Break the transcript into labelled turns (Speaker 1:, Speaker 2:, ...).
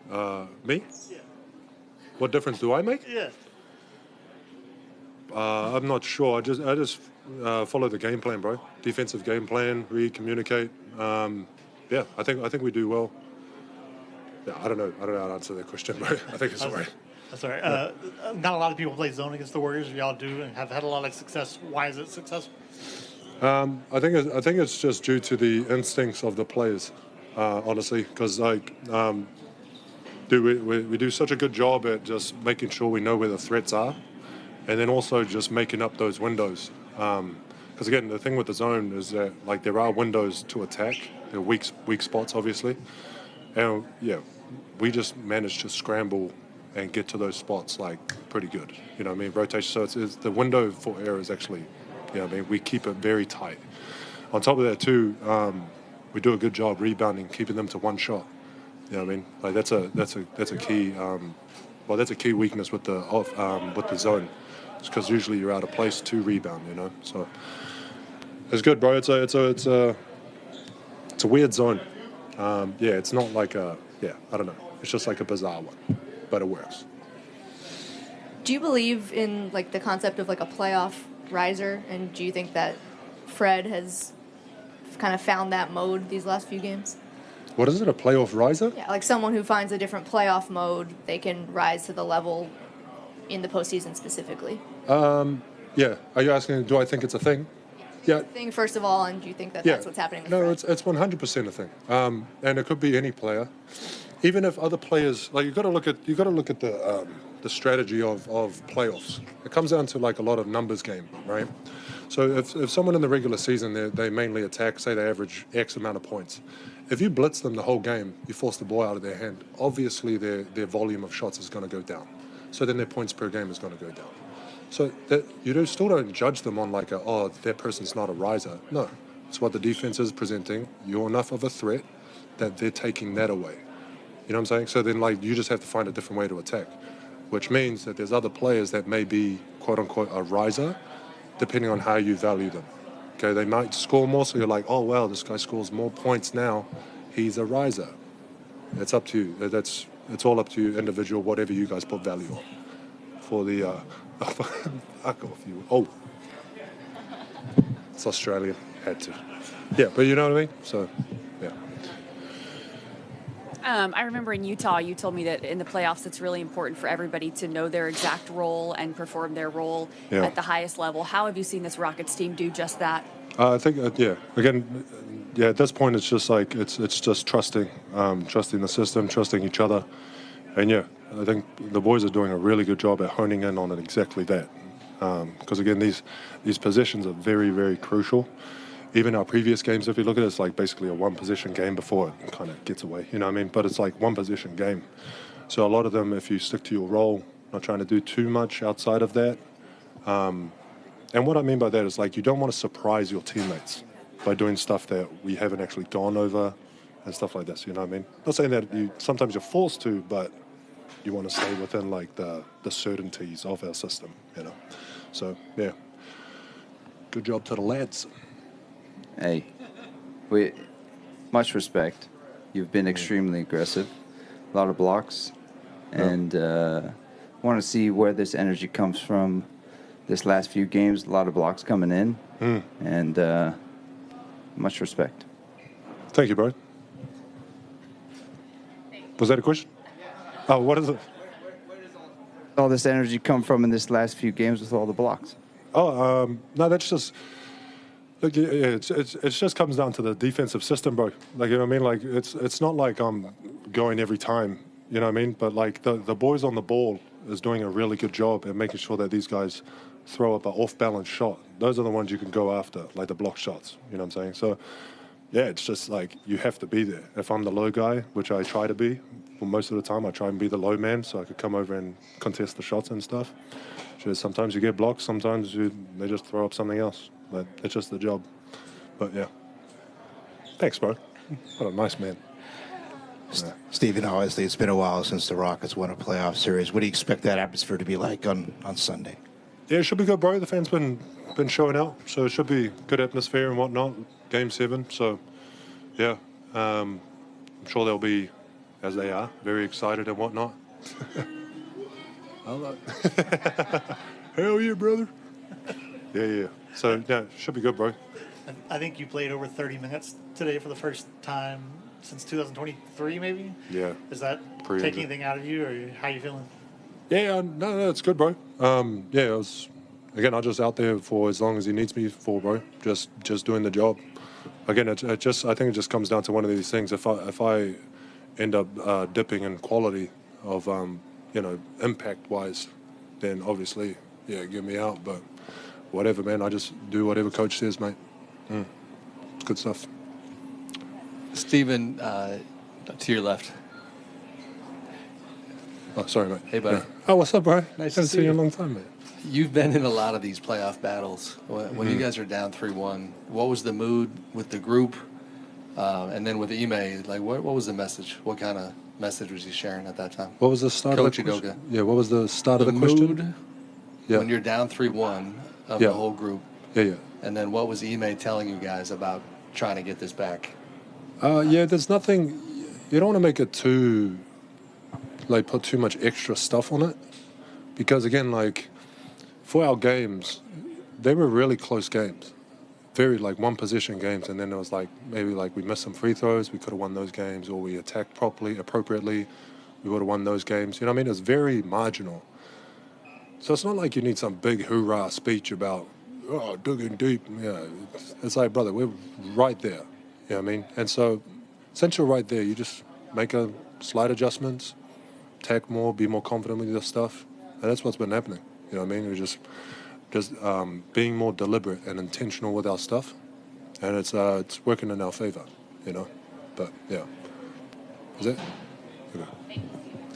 Speaker 1: Me?
Speaker 2: Yeah.
Speaker 1: What difference do I make?
Speaker 2: Yeah.
Speaker 1: I'm not sure. I just follow the game plan, bro. Defensive game plan. We communicate. Yeah, I think we do well. Yeah, I don't know. I don't know how to answer that question, bro. I think it's all right.
Speaker 2: That's all right. Not a lot of people play zone against the Warriors. Y'all do and have had a lot of success. Why is it successful?
Speaker 1: I think it's just due to the instincts of the players, honestly, because we do such a good job at just making sure we know where the threats are, and then also just making up those windows. Because again, the thing with the zone is that like there are windows to attack. There are weak spots, obviously, and yeah, we just manage to scramble and get to those spots like pretty good. You know what I mean? Rotation. So it's the window for error is actually, you know what I mean? We keep it very tight. On top of that too, we do a good job rebounding, keeping them to one shot. You know what I mean? Like that's a key. Well, that's a key weakness with the zone. It's because usually you're out of place to rebound. You know, so it's good, bro. It's a weird zone. Yeah, it's not like I don't know. It's just like a bizarre one, but it works.
Speaker 3: Do you believe in like the concept of like a playoff riser, and do you think that Fred has kind of found that mode these last few games?
Speaker 1: What is it? A playoff riser?
Speaker 3: Yeah, like someone who finds a different playoff mode, they can rise to the level in the postseason specifically.
Speaker 1: Yeah. Are you asking? Do I think it's a thing? Yeah.
Speaker 3: Thing first of all, and do you think that
Speaker 1: Yeah.
Speaker 3: that's what's happening with
Speaker 1: No,
Speaker 3: Fred?
Speaker 1: it's 100% a thing. And it could be any player, even if other players like you got to look at the strategy of playoffs. It comes down to like a lot of numbers game, right? So if someone in the regular season they mainly attack, say they average X amount of points. If you blitz them the whole game, you force the ball out of their hand. Obviously, their volume of shots is going to go down. So then their points per game is going to go down. So that still don't judge them on like that person's not a riser. No, it's what the defense is presenting. You're enough of a threat that they're taking that away. You know what I'm saying? So then like you just have to find a different way to attack, which means that there's other players that may be quote unquote a riser, depending on how you value them. Okay, they might score more, so you're like, oh well, this guy scores more points now, he's a riser. It's up to you. It's all up to you, individual, whatever you guys put value on. For the fuck off you. Oh, it's Australian. Had to. Yeah, but you know what I mean. So, yeah.
Speaker 4: I remember in Utah, you told me that in the playoffs, it's really important for everybody to know their exact role and perform their role
Speaker 1: Yeah.
Speaker 4: at the highest level. How have you seen this Rockets team do just that?
Speaker 1: I think yeah. Again, yeah. At this point, it's just like it's just trusting the system, trusting each other, and yeah, I think the boys are doing a really good job at honing in on it exactly that. Because again, these positions are very very crucial. Even our previous games, if you look at it, it's like basically a one position game before it kind of gets away. You know what I mean? But it's like one position game. So a lot of them, if you stick to your role, not trying to do too much outside of that. And what I mean by that is like you don't want to surprise your teammates by doing stuff that we haven't actually gone over and stuff like this. You know what I mean? Not saying that sometimes you're forced to, but you want to stay within like the certainties of our system. You know, so yeah, good job to the lads.
Speaker 5: Hey, we much respect. You've been extremely aggressive, a lot of blocks, and want to see where this energy comes from. This last few games, a lot of blocks coming in, and much respect.
Speaker 1: Thank you, bro. Was that a question? Oh, what is it?
Speaker 5: Where does all this energy come from in this last few games with all the blocks?
Speaker 1: Oh, no, that's just. Look, yeah, it just comes down to the defensive system, bro. Like, you know what I mean? Like, it's not like I'm going every time, you know what I mean? But, like, the boys on the ball is doing a really good job at making sure that these guys throw up an off-balance shot. Those are the ones you can go after, like the block shots, you know what I'm saying? So, yeah, it's just like you have to be there. If I'm the low guy, which I try to be, well, most of the time I try and be the low man so I could come over and contest the shots and stuff. Just sometimes you get blocked, sometimes they just throw up something else. But it's just the job. But yeah. Thanks, bro. What a nice man. Yeah.
Speaker 6: Stephen, obviously it's been a while since the Rockets won a playoff series. What do you expect that atmosphere to be like on Sunday?
Speaker 1: Yeah, it should be good, bro. The fans been showing out, so it should be good atmosphere and whatnot. Game 7, so yeah, I'm sure there'll be as they are, very excited and whatnot. I like. Hell yeah, brother. Yeah. So yeah, should be good, bro.
Speaker 2: I think you played over 30 minutes today for the first time since 2023, maybe.
Speaker 1: Yeah.
Speaker 2: Is that
Speaker 1: Pretty
Speaker 2: taking
Speaker 1: good.
Speaker 2: anything out of you, or how you feeling?
Speaker 1: Yeah, no, it's good, bro. Yeah, it was. Again, I'm just out there for as long as he needs me for, bro. Just doing the job. Again, it just I think it just comes down to one of these things. If I end up dipping in quality of impact wise, then obviously get me out. But whatever, man. I just do whatever coach says, mate. It's good stuff.
Speaker 7: Steven, to your left.
Speaker 1: Oh, sorry, mate.
Speaker 7: Hey, buddy.
Speaker 1: Yeah. Oh, what's up, bro?
Speaker 7: Nice to
Speaker 1: Haven't
Speaker 7: see
Speaker 1: seen you
Speaker 7: you.
Speaker 1: in a long time, mate.
Speaker 7: You've been in a lot of these playoff battles. When you guys are down 3-1, what was the mood with the group? And then with Ime, like what was the message? What kind of message was he sharing at that time?
Speaker 1: What was the start
Speaker 7: Coach
Speaker 1: of the
Speaker 7: Udoka.
Speaker 1: question? Yeah, what was the start
Speaker 7: The
Speaker 1: of the question?
Speaker 7: mood
Speaker 1: Yeah.
Speaker 7: when you're down 3-1 of
Speaker 1: Yeah.
Speaker 7: the whole group.
Speaker 1: Yeah.
Speaker 7: And then what was Ime telling you guys about trying to get this back?
Speaker 1: There's nothing. You don't want to make it too, put too much extra stuff on it, because again, for our games, they were really close games, very one possession games, and then there was maybe we missed some free throws, we could have won those games, or we attacked appropriately, we would have won those games. You know what I mean? It's very marginal. So it's not like you need some big hoorah speech about digging deep. Yeah, it's like, brother, we're right there. You know what I mean? And so, since you're right there, you just make a slight adjustments, attack more, be more confident with your stuff, and that's what's been happening. You know what I mean? We're just being more deliberate and intentional with our stuff, and it's working in our favor. You know, but yeah, is it? Okay.